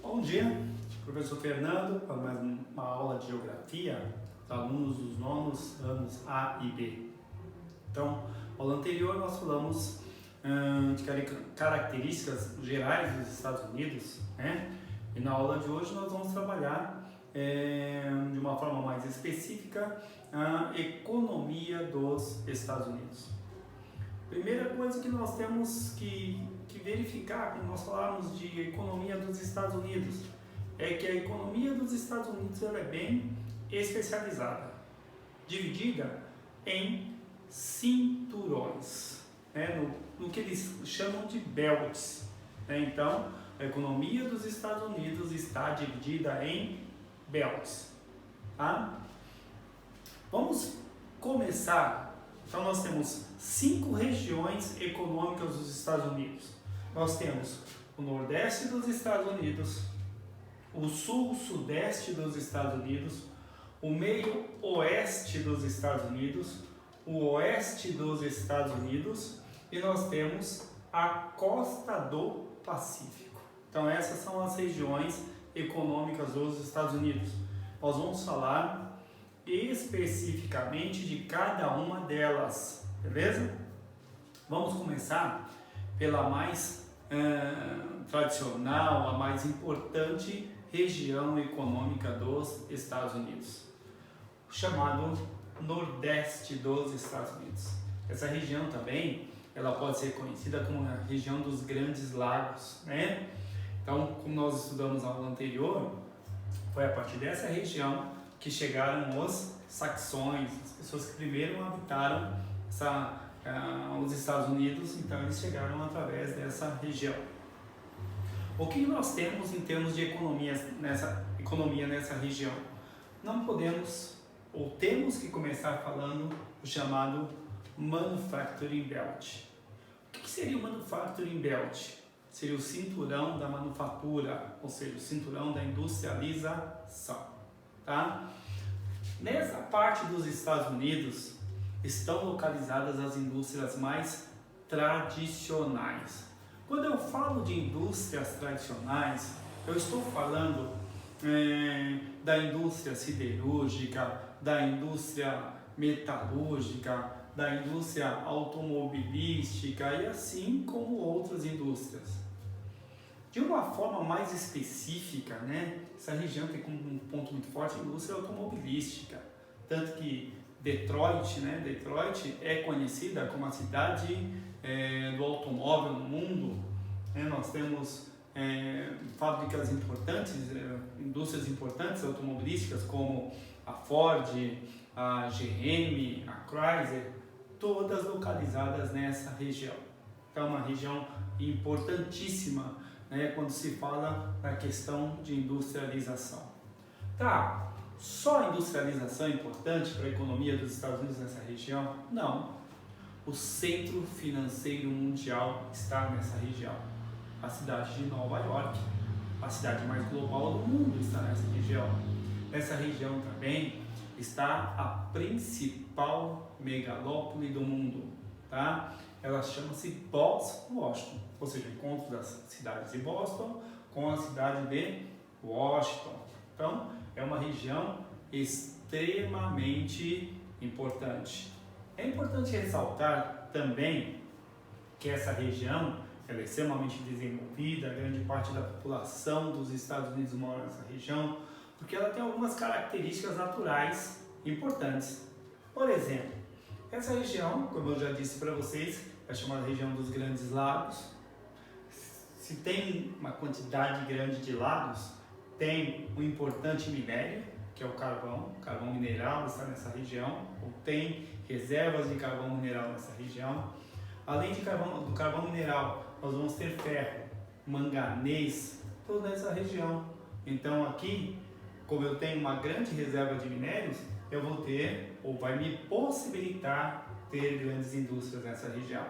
Bom dia, professor Fernando, para mais uma aula de geografia, os alunos dos nonos anos A e B. Então, na aula anterior nós falamos de características gerais dos Estados Unidos, né? E na aula de hoje nós vamos trabalhar de uma forma mais específica a economia dos Estados Unidos. Primeira coisa que nós temos que verificar quando nós falarmos de economia dos Estados Unidos é que a economia dos Estados Unidos ela é bem especializada, dividida em cinturões, né, no que eles chamam de belts. Né? Então, a economia dos Estados Unidos está dividida em belts. Tá? Vamos começar. Então, nós temos 5 regiões econômicas dos Estados Unidos. Nós temos o Nordeste dos Estados Unidos, o Sul-Sudeste dos Estados Unidos, o Meio-Oeste dos Estados Unidos, o Oeste dos Estados Unidos e nós temos a Costa do Pacífico. Então, essas são as regiões econômicas dos Estados Unidos. Nós vamos falar especificamente de cada uma delas, beleza? Vamos começar pela mais tradicional, a mais importante região econômica dos Estados Unidos, chamado Nordeste dos Estados Unidos. Essa região também, ela pode ser conhecida como a região dos Grandes Lagos, né? Então, como nós estudamos na aula anterior, foi a partir dessa região que chegaram os saxões, as pessoas que primeiro habitaram os Estados Unidos, então eles chegaram através dessa região. O que nós temos em termos de economia nessa região? Não podemos, ou temos que começar falando o chamado Manufacturing Belt. O que seria o Manufacturing Belt? Seria o cinturão da manufatura, ou seja, o cinturão da industrialização. Tá? Nessa parte dos Estados Unidos estão localizadas as indústrias mais tradicionais. Quando eu falo de indústrias tradicionais, eu estou falando da indústria siderúrgica, da indústria metalúrgica, da indústria automobilística e assim como outras indústrias. De uma forma mais específica, né, essa região tem como um ponto muito forte a indústria automobilística, tanto que Detroit é conhecida como a cidade do automóvel no mundo. Né? Nós temos fábricas importantes, indústrias importantes automobilísticas como a Ford, a GM, a Chrysler, todas localizadas nessa região. Então, é uma região importantíssima, né, quando se fala na questão de industrialização. Tá, só a industrialização é importante para a economia dos Estados Unidos nessa região? Não. O centro financeiro mundial está nessa região. A cidade de Nova York, a cidade mais global do mundo, está nessa região. Nessa região também está a principal megalópole do mundo, tá? Ela chama-se Boston, ou seja, o encontro das cidades de Boston com a cidade de Washington. Então, é uma região extremamente importante. É importante ressaltar também que essa região ela é extremamente desenvolvida, a grande parte da população dos Estados Unidos mora nessa região, porque ela tem algumas características naturais importantes. Por exemplo, essa região, como eu já disse para vocês, é chamada região dos Grandes Lagos. Se tem uma quantidade grande de lagos, tem um importante minério, que é o carvão mineral está nessa região, ou tem reservas de carvão mineral nessa região. Além do carvão mineral, nós vamos ter ferro, manganês, tudo nessa região. Então aqui, como eu tenho uma grande reserva de minérios, eu vou ter, ou vai me possibilitar ter grandes indústrias nessa região.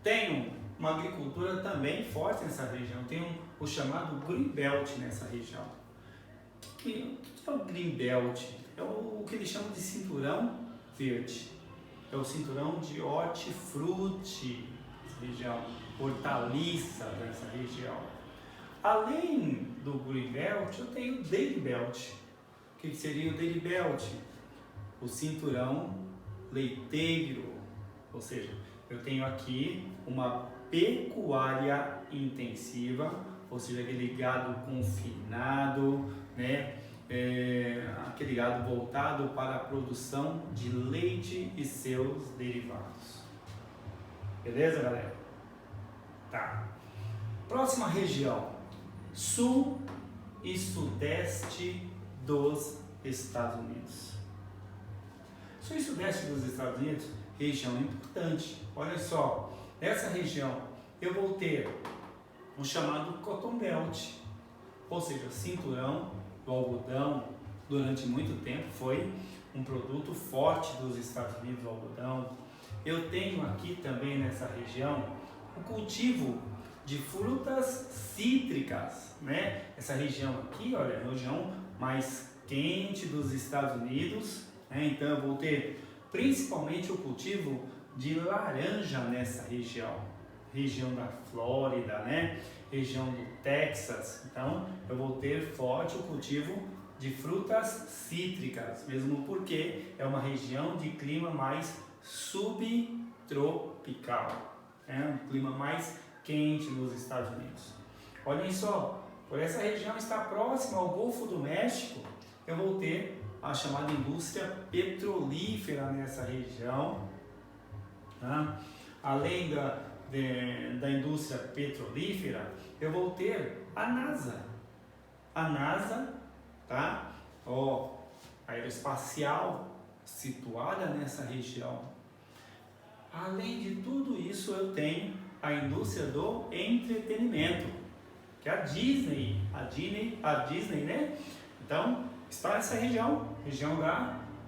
Tenho uma agricultura também forte nessa região, tem o chamado Green Belt nessa região. O que é o Green Belt? É o que eles chamam de cinturão verde. É o cinturão de hortifruti nessa região, hortaliça nessa região. Além do Green Belt, eu tenho o Dairy Belt. O que seria o Dairy Belt? O cinturão leiteiro, ou seja, eu tenho aqui uma pecuária intensiva, ou seja, aquele gado confinado, né? Aquele gado voltado para a produção de leite e seus derivados. Beleza, galera? Tá. Próxima região, sul e sudeste dos Estados Unidos. Sul e sudeste dos Estados Unidos, região importante. Olha só, nessa região eu vou ter um chamado Cotton Belt, ou seja, cinturão do algodão. Durante muito tempo foi um produto forte dos Estados Unidos, o algodão. Eu tenho aqui também nessa região o cultivo de frutas cítricas, né? Essa região aqui, olha, é a região mais quente dos Estados Unidos, né? Então eu vou ter principalmente o cultivo de laranja nessa região, região da Flórida, né? Região do Texas. Então eu vou ter forte o cultivo de frutas cítricas, mesmo porque é uma região de clima mais subtropical, né? Um clima mais quente nos Estados Unidos. Olhem só, por essa região estar próxima ao Golfo do México, eu vou ter a chamada indústria petrolífera nessa região, tá? Além da indústria petrolífera, eu vou ter a NASA. A NASA, tá? Aeroespacial, situada nessa região. Além de tudo isso, eu tenho a indústria do entretenimento, que é a Disney, né? Então, está nessa região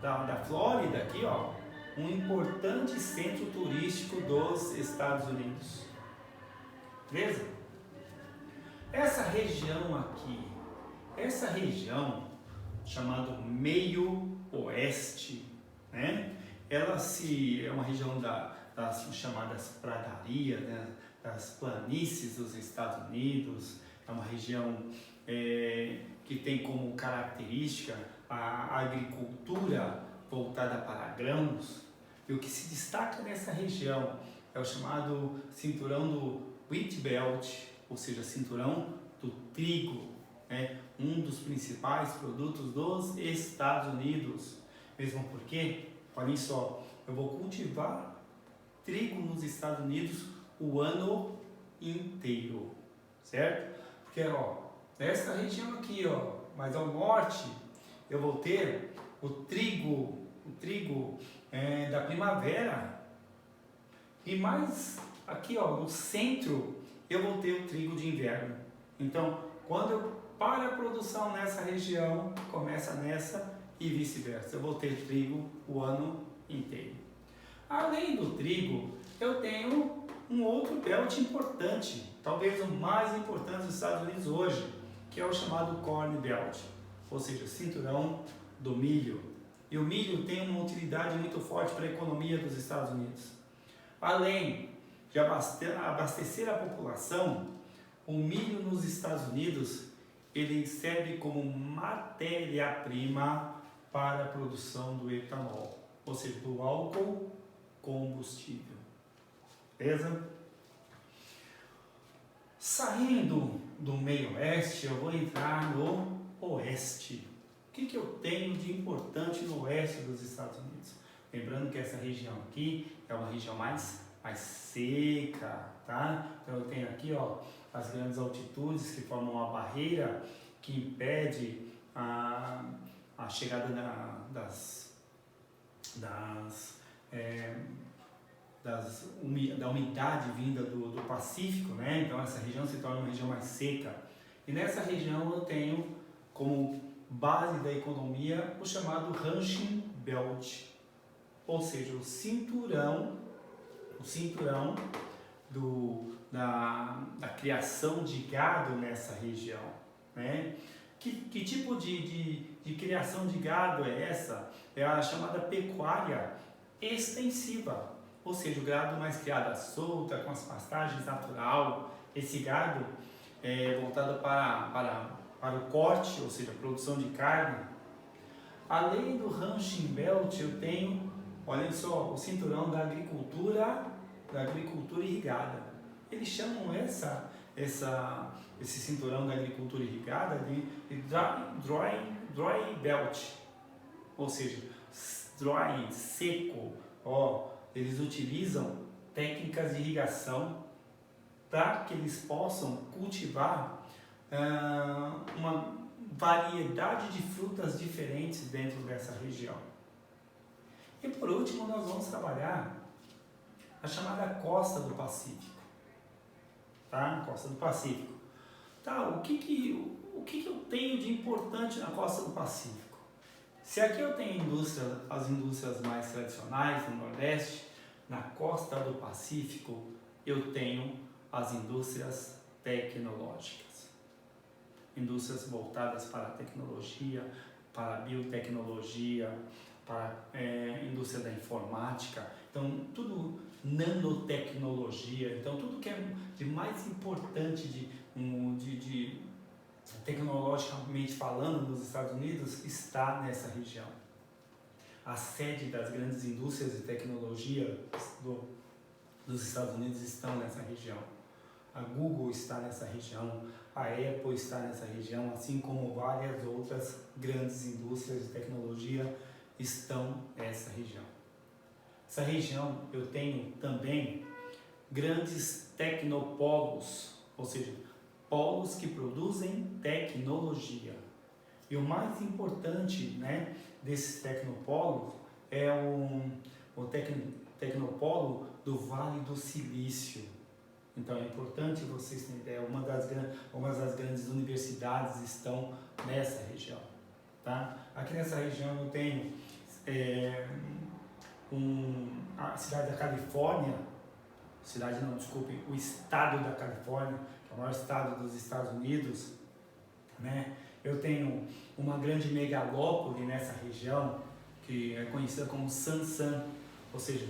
da Flórida, aqui, ó, um importante centro turístico dos Estados Unidos. Beleza? Essa região aqui, essa região chamada Meio Oeste, né? Ela é uma região das chamadas pradarias, né? Das planícies dos Estados Unidos. É uma região que tem como característica a agricultura voltada para grãos. E o que se destaca nessa região é o chamado cinturão do Wheat Belt, ou seja, cinturão do trigo, né? Um dos principais produtos dos Estados Unidos. Mesmo porque, olhem só, eu vou cultivar trigo nos Estados Unidos o ano inteiro, certo? Porque, ó, nessa região aqui, ó, mais ao norte, eu vou ter o trigo da primavera, e mais aqui, ó, no centro, eu vou ter o trigo de inverno. Então, quando eu paro a produção nessa região, começa nessa e vice-versa. Eu vou ter trigo o ano inteiro. Além do trigo, eu tenho um outro belt importante, talvez o mais importante dos Estados Unidos hoje, que é o chamado Corn Belt, ou seja, cinturão do milho. E o milho tem uma utilidade muito forte para a economia dos Estados Unidos. Além de abastecer a população, o milho nos Estados Unidos ele serve como matéria-prima para a produção do etanol, ou seja, do álcool combustível. Beleza? Saindo do meio oeste, eu vou entrar no oeste. O que eu tenho de importante no oeste dos Estados Unidos? Lembrando que essa região aqui é uma região mais seca, tá? Então eu tenho aqui, ó, as grandes altitudes que formam uma barreira que impede a chegada da umidade vinda do Pacífico, né? Então essa região se torna uma região mais seca. E nessa região eu tenho como base da economia o chamado Ranching Belt, ou seja, o cinturão da criação de gado nessa região, né? Que tipo de criação de gado é essa? É a chamada pecuária extensiva, ou seja, o gado mais criado à solta, com as pastagens natural. Esse gado voltada para o corte, ou seja, produção de carne. Além do Ranching Belt, eu tenho, olha só, o cinturão da agricultura irrigada. Eles chamam esse cinturão da agricultura irrigada de dry belt, ou seja, dry, seco. Eles utilizam técnicas de irrigação para que eles possam cultivar uma variedade de frutas diferentes dentro dessa região. E por último, nós vamos trabalhar a chamada Costa do Pacífico. Tá? Costa do Pacífico. Tá, o que eu tenho de importante na Costa do Pacífico? Se aqui eu tenho as indústrias mais tradicionais no Nordeste, na Costa do Pacífico eu tenho as indústrias tecnológicas. Indústrias voltadas para a tecnologia, para a biotecnologia, para a indústria da informática, então tudo nanotecnologia, então tudo que é de mais importante de tecnologicamente falando nos Estados Unidos está nessa região. A sede das grandes indústrias de tecnologia dos Estados Unidos estão nessa região. A Google está nessa região, a Apple está nessa região, assim como várias outras grandes indústrias de tecnologia estão nessa região. Essa região eu tenho também grandes tecnopolos, ou seja, polos que produzem tecnologia. E o mais importante, né, desses tecnopolos é o tecnopolo do Vale do Silício. Então é importante vocês terem ideia, algumas das grandes universidades estão nessa região. Tá? Aqui nessa região eu tenho a cidade da Califórnia, o estado da Califórnia, que é o maior estado dos Estados Unidos, né? Eu tenho uma grande megalópole nessa região, que é conhecida como San, ou seja,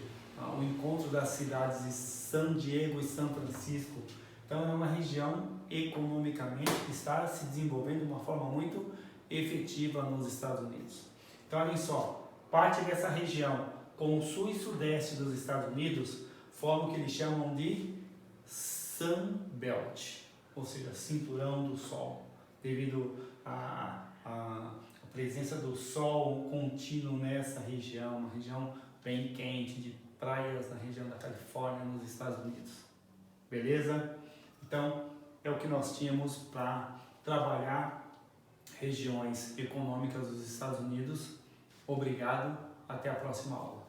o encontro das cidades de San Diego e São Francisco. Então é uma região economicamente que está se desenvolvendo de uma forma muito efetiva nos Estados Unidos. Então olhem só, parte dessa região com o sul e sudeste dos Estados Unidos formam o que eles chamam de Sun Belt, ou seja, cinturão do sol, devido à presença do sol contínuo nessa região, uma região bem quente, de praias na região da Califórnia, nos Estados Unidos. Beleza? Então, é o que nós tínhamos para trabalhar regiões econômicas dos Estados Unidos. Obrigado, até a próxima aula.